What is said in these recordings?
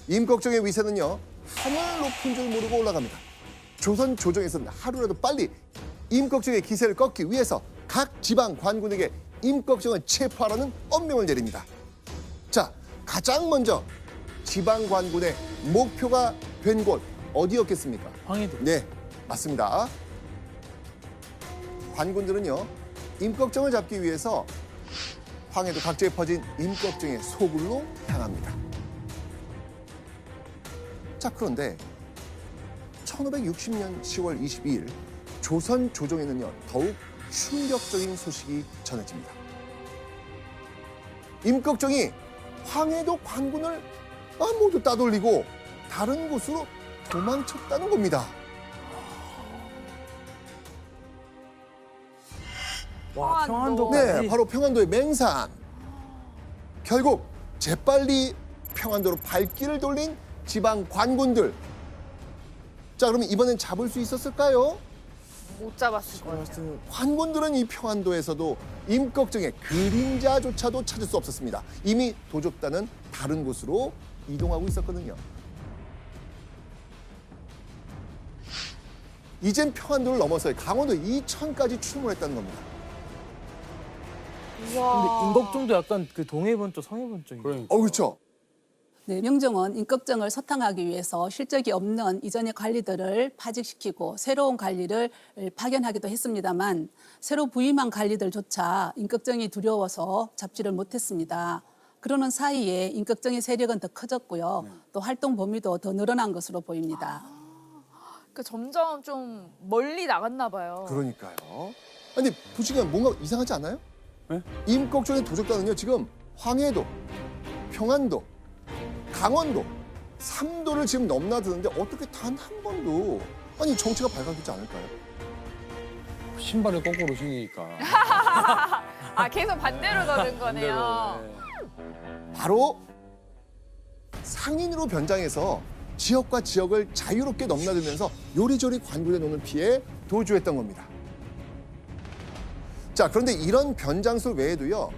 임꺽정의 위세는요, 하늘 높은 줄 모르고 올라갑니다. 조선 조정에서는 하루라도 빨리 임꺽정의 기세를 꺾기 위해서 각 지방 관군에게 임꺽정을 체포하라는 엄명을 내립니다. 자, 가장 먼저 지방 관군의 목표가 된 곳 어디였겠습니까? 황해도. 네, 맞습니다. 관군들은요, 임꺽정을 잡기 위해서 황해도 각지에 퍼진 임꺽정의 소굴로 향합니다. 자, 그런데 1560년 10월 22일 조선 조정에는요, 더욱 충격적인 소식이 전해집니다. 임꺽정이 황해도 관군을 모두 따돌리고 다른 곳으로 도망쳤다는 겁니다. 와, 평안도까지. 네, 바로 평안도의 맹산. 결국 재빨리 평안도로 발길을 돌린 지방 관군들. 자, 그러면 이번엔 잡을 수 있었을까요? 못 잡았을 거예요. 관군들은 이 평안도에서도 임꺽정의 그림자조차도 찾을 수 없었습니다. 이미 도적단은 다른 곳으로 이동하고 있었거든요. 이젠 평안도를 넘어서 강원도 이천까지 출몰했다는 겁니다. 근데 임꺽정도 약간 그 동해번쪽, 서해번쪽이. 그렇죠. 네, 명종은 임꺽정을 소탕하기 위해서 실적이 없는 이전의 관리들을 파직시키고 새로운 관리를 파견하기도 했습니다만 새로 부임한 관리들조차 임꺽정이 두려워서 잡지를 못했습니다. 그러는 사이에 임꺽정의 세력은 더 커졌고요. 또 활동 범위도 더 늘어난 것으로 보입니다. 그러니까 점점 좀 멀리 나갔나 봐요. 그러니까요. 근데 보시면 뭔가 이상하지 않아요? 네? 임꺽정의 도적단은요, 지금 황해도, 평안도, 강원도, 삼도를 지금 넘나드는데 어떻게 단 한 번도 정체가 밝혀지지 않을까요? 신발을 거꾸로 신으니까. 아, 계속 반대로 넣는 거네요. 바로 상인으로 변장해서 지역과 지역을 자유롭게 넘나들면서 요리조리 관군의 눈을 피해 도주했던 겁니다. 자, 그런데 이런 변장술 외에도요,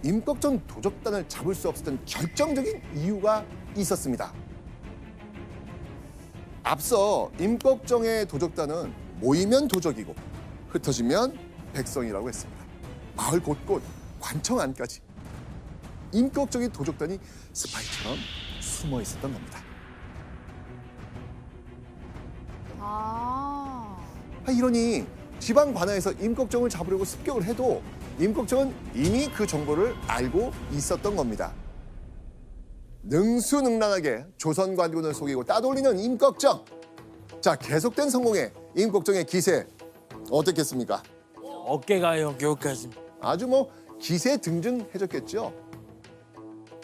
임꺽정 도적단을 잡을 수 없었던 결정적인 이유가 있었습니다. 앞서 임꺽정의 도적단은 모이면 도적이고 흩어지면 백성이라고 했습니다. 마을 곳곳, 관청 안까지 임꺽정의 도적단이 스파이처럼 숨어 있었던 겁니다. 이러니 지방 관하에서 임꺽정을 잡으려고 습격을 해도 임꺽정은 이미 그 정보를 알고 있었던 겁니다. 능수능란하게 조선 관군을 속이고 따돌리는 임꺽정. 자, 계속된 성공에 임꺽정의 기세 어떻겠습니까? 어깨가 여기까지. 아주 기세 등등해졌겠죠.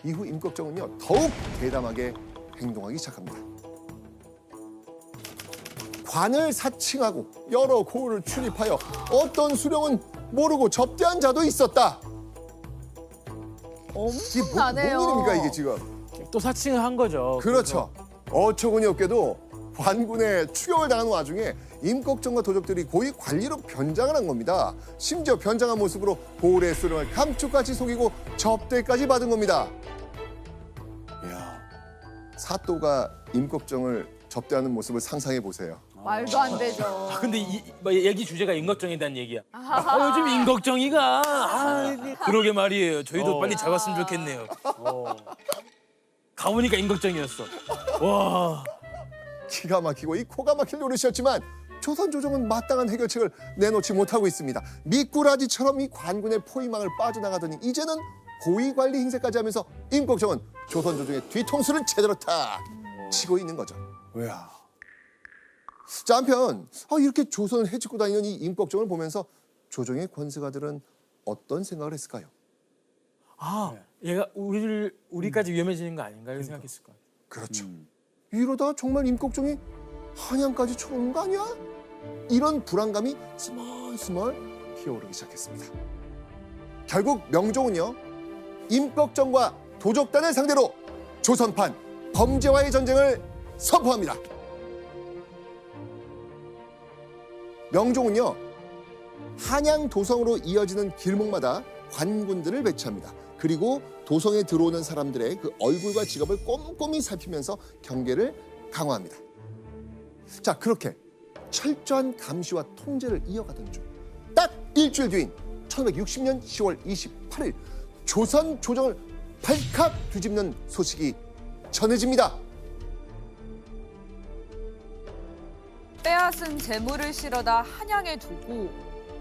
이후 임꺽정은요, 더욱 대담하게 행동하기 시작합니다. 관을 사칭하고 여러 고을을 출입하여 어떤 수령은 모르고 접대한 자도 있었다. 이게 뭔 일입니까, 이게 지금? 또 사칭을 한 거죠. 그렇죠. 어처구니 없게도 관군에 추격을 당하는 와중에 임꺽정과 도적들이 고위 관리로 변장을 한 겁니다. 심지어 변장한 모습으로 고을의 수령을 감축같이 속이고 접대까지 받은 겁니다. 이야. 사또가 임꺽정을 접대하는 모습을 상상해 보세요. 말도 안 되죠. 근데 얘기 주제가 임꺽정에 대한 얘기야. 요즘 임꺽정이가 그러게 말이에요. 저희도 빨리 잡았으면 좋겠네요. 가보니까 임꺽정이었어. 와. 기가 막히고 이 코가 막힐 노릇이었지만 조선 조정은 마땅한 해결책을 내놓지 못하고 있습니다. 미꾸라지처럼 이 관군의 포위망을 빠져나가더니 이제는 고위 관리 행세까지 하면서 임꺽정은 조선 조정의 뒤통수를 제대로 탁 치고 있는 거죠. 왜야? 자, 한편 이렇게 조선을 해치고 다니는 이 임꺽정을 보면서 조정의 권세가들은 어떤 생각을 했을까요? 얘가 우리까지 위험해지는 거 아닌가 이렇게 생각했을 거야. 그렇죠. 이러다 정말 임꺽정이 한양까지 쳐오는 거 아니야? 이런 불안감이 스멀스멀 피어오르기 시작했습니다. 결국 명종은요, 임꺽정과 도적단을 상대로 조선판 범죄와의 전쟁을 선포합니다. 명종은요, 한양 도성으로 이어지는 길목마다 관군들을 배치합니다. 그리고 도성에 들어오는 사람들의 그 얼굴과 직업을 꼼꼼히 살피면서 경계를 강화합니다. 자, 그렇게 철저한 감시와 통제를 이어가던 중 딱 일주일 뒤인 1560년 10월 28일 조선 조정을 발칵 뒤집는 소식이 전해집니다. 빼앗은 재물을 실어다 한양에 두고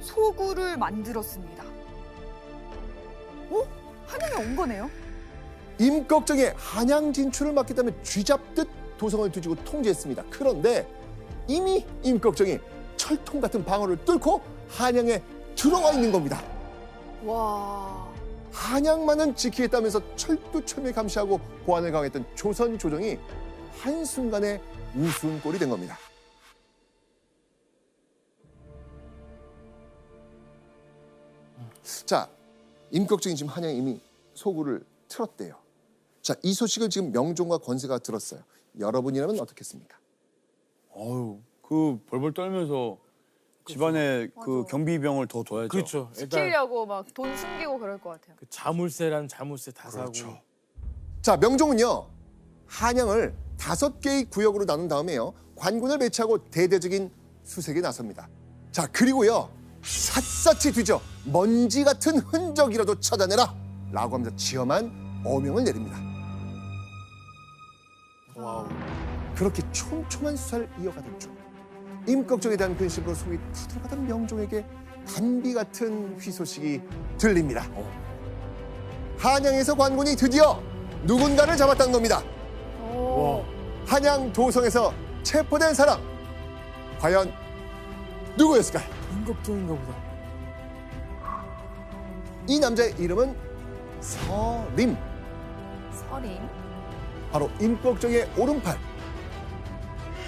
소굴을 만들었습니다. 한양에 온 거네요? 임꺽정의 한양 진출을 막겠다며 쥐잡듯 도성을 뒤지고 통제했습니다. 그런데 이미 임꺽정이 철통 같은 방어를 뚫고 한양에 들어와 있는 겁니다. 와. 한양만은 지키겠다면서 철두철미 감시하고 보안을 강화했던 조선 조정이 한순간에 우스운 꼴이 된 겁니다. 자, 임꺽정이 지금 한양에 이미 소굴을 틀었대요. 자, 이 소식을 지금 명종과 권세가 들었어요. 여러분이라면 어떻겠습니까? 어유, 그 벌벌 떨면서 집안에 그 맞아. 경비병을 더 둬야죠. 그렇죠. 일단 지키려고 막 돈 숨기고 그럴 것 같아요. 그 자물쇠라는 자물쇠 다 사고. 자, 명종은요 한양을 5개의 구역으로 나눈 다음에요 관군을 배치하고 대대적인 수색에 나섭니다. 자, 그리고요 샅샅이 뒤져 먼지 같은 흔적이라도 찾아내라 라고 하면서 지엄한 어명을 내립니다. 와우. 그렇게 촘촘한 수사를 이어가던 중 임꺽정에 대한 근심으로 속이 타들어가던 명종에게 단비 같은 휘소식이 들립니다. 한양에서 관군이 드디어 누군가를 잡았다는 겁니다. 오. 한양 도성에서 체포된 사람 과연 누구였을까요? 임꺽정인가 보다. 이 남자의 이름은 서림. 서림. 바로 임꺽정의 오른팔.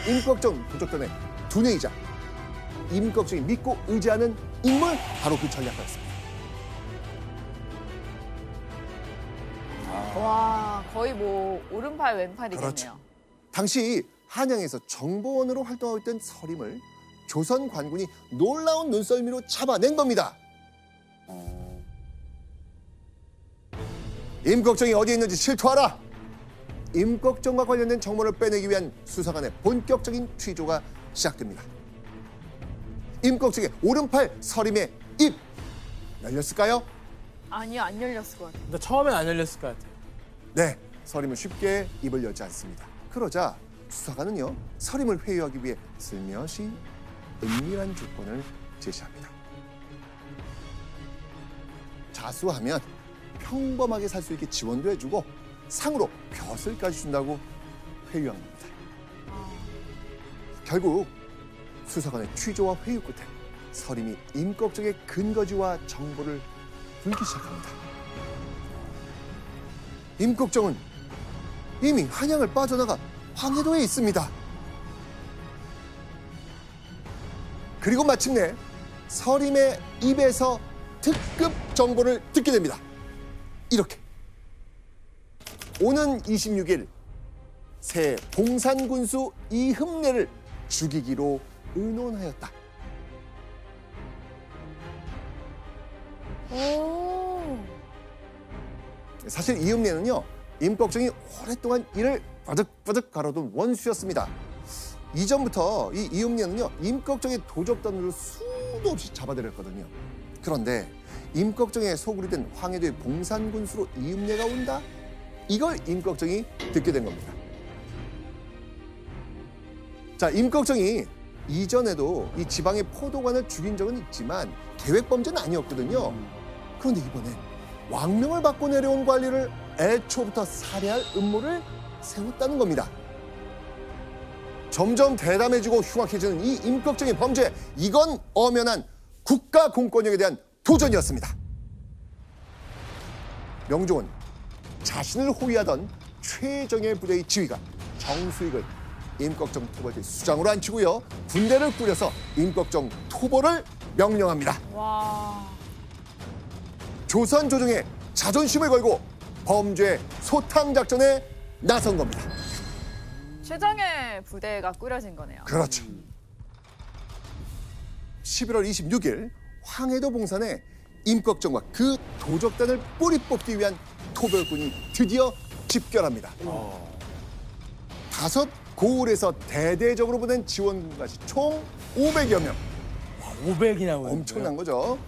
임꺽정 도적단의 두뇌이자 임꺽정이 믿고 의지하는 인물 바로 그 전략가였습니다. 와, 거의 뭐 오른팔 왼팔이겠네요. 그렇죠. 당시 한양에서 정보원으로 활동하고 있던 서림을 조선 관군이 놀라운 눈썰미로 잡아낸 겁니다. 임꺽정이 어디에 있는지 실토하라. 임꺽정과 관련된 정보를 빼내기 위한 수사관의 본격적인 취조가 시작됩니다. 임꺽정의 오른팔 서림의 입 열렸을까요? 아니요, 안 열렸을 것 같아요. 근데 처음엔 안 열렸을 것 같아요. 네, 서림은 쉽게 입을 열지 않습니다. 그러자 수사관은요, 서림을 회유하기 위해 슬며시 은밀한 조건을 제시합니다. 자수하면 평범하게 살 수 있게 지원도 해주고 상으로 벼슬까지 준다고 회유한 겁니다. 결국 수사관의 취조와 회유 끝에 서림이 임꺽정의 근거지와 정보를 불기 시작합니다. 임꺽정은 이미 한양을 빠져나가 황해도에 있습니다. 그리고 마침내 서림의 입에서 특급 정보를 듣게 됩니다. 이렇게 오는 26일 새 봉산군수 이흠례를 죽이기로 의논하였다. 오. 사실 이흠례는요, 임꺽정이 오랫동안 이를 바득바득 가로둔 원수였습니다. 이전부터 이 이흠례는요, 임꺽정의 도적단으로 수도 없이 잡아들였거든요. 그런데 임꺽정의 소굴이 된 황해도의 봉산군수로 이흠례가 온다? 이걸 임꺽정이 듣게 된 겁니다. 자, 임꺽정이 이전에도 이 지방의 포도관을 죽인 적은 있지만 계획 범죄는 아니었거든요. 그런데 이번엔 왕명을 받고 내려온 관리를 애초부터 살해할 음모를 세웠다는 겁니다. 점점 대담해지고 흉악해지는 이 임꺽정의 범죄, 이건 엄연한 국가 공권력에 대한 도전이었습니다. 명종은 자신을 호위하던 최정예 부대의 지휘관 정수익을 임꺽정 토벌대 수장으로 앉히고요, 군대를 꾸려서 임꺽정 토벌을 명령합니다. 와. 조선 조정의 자존심을 걸고 범죄 소탕 작전에 나선 겁니다. 최정예 부대가 꾸려진 거네요. 그렇죠. 11월 26일 황해도 봉산에 임꺽정과 그 도적단을 뿌리 뽑기 위한 토벌군이 드디어 집결합니다. 5 고을에서 대대적으로 보낸 지원군까지 총 500여 명. 500이나 엄청난 거죠.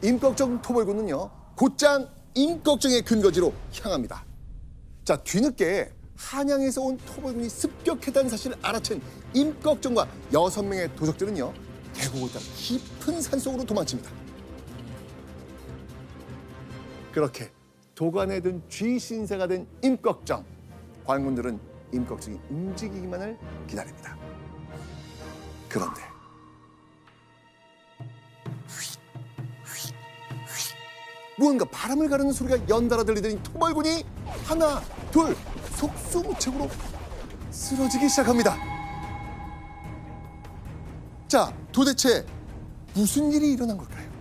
임꺽정 토벌군은요, 곧장 임꺽정의 근거지로 향합니다. 자, 뒤늦게 한양에서 온 토벌군이 습격했다는 사실을 알아챈 임꺽정과 6명의 도적들은요, 계곡을 따라 깊은 산속으로 도망칩니다. 그렇게 도관에 든 쥐신세가 된 임꺽정. 관군들은 임꺽정이 움직이기만을 기다립니다. 그런데 무언가 바람을 가르는 소리가 연달아 들리더니 토벌군이 하나, 둘, 속수무책으로 쓰러지기 시작합니다. 자, 도대체 무슨 일이 일어난 걸까요?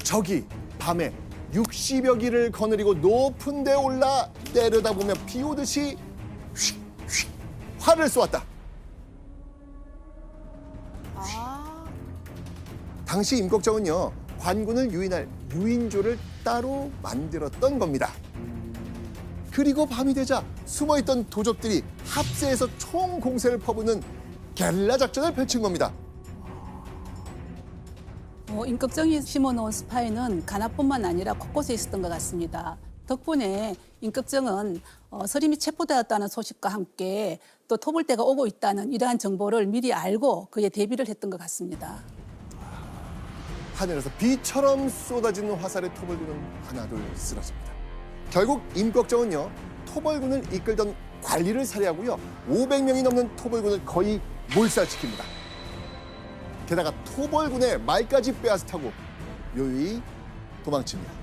적이 밤에 60여 기를 거느리고 높은 데 올라 내려다보며 비오듯이 휙휙 활을 쏘았다. 당시 임꺽정은요, 관군을 유인할 유인조를 따로 만들었던 겁니다. 그리고 밤이 되자 숨어있던 도적들이 합세해서 총 공세를 퍼붓는 게릴라 작전을 펼친 겁니다. 임꺽정이 심어놓은 스파이는 가나뿐만 아니라 곳곳에 있었던 것 같습니다. 덕분에 임꺽정은 서림이 체포되었다는 소식과 함께 또 토벌대가 오고 있다는 이러한 정보를 미리 알고 그에 대비를 했던 것 같습니다. 하늘에서 비처럼 쏟아지는 화살에 토벌군은 하나둘 쓰러집니다. 결국 임꺽정은요, 토벌군을 이끌던 관리를 살해하고요, 500명이 넘는 토벌군을 거의 몰살시킵니다. 게다가 토벌군의 말까지 빼앗아 타고 요유히 도망칩니다.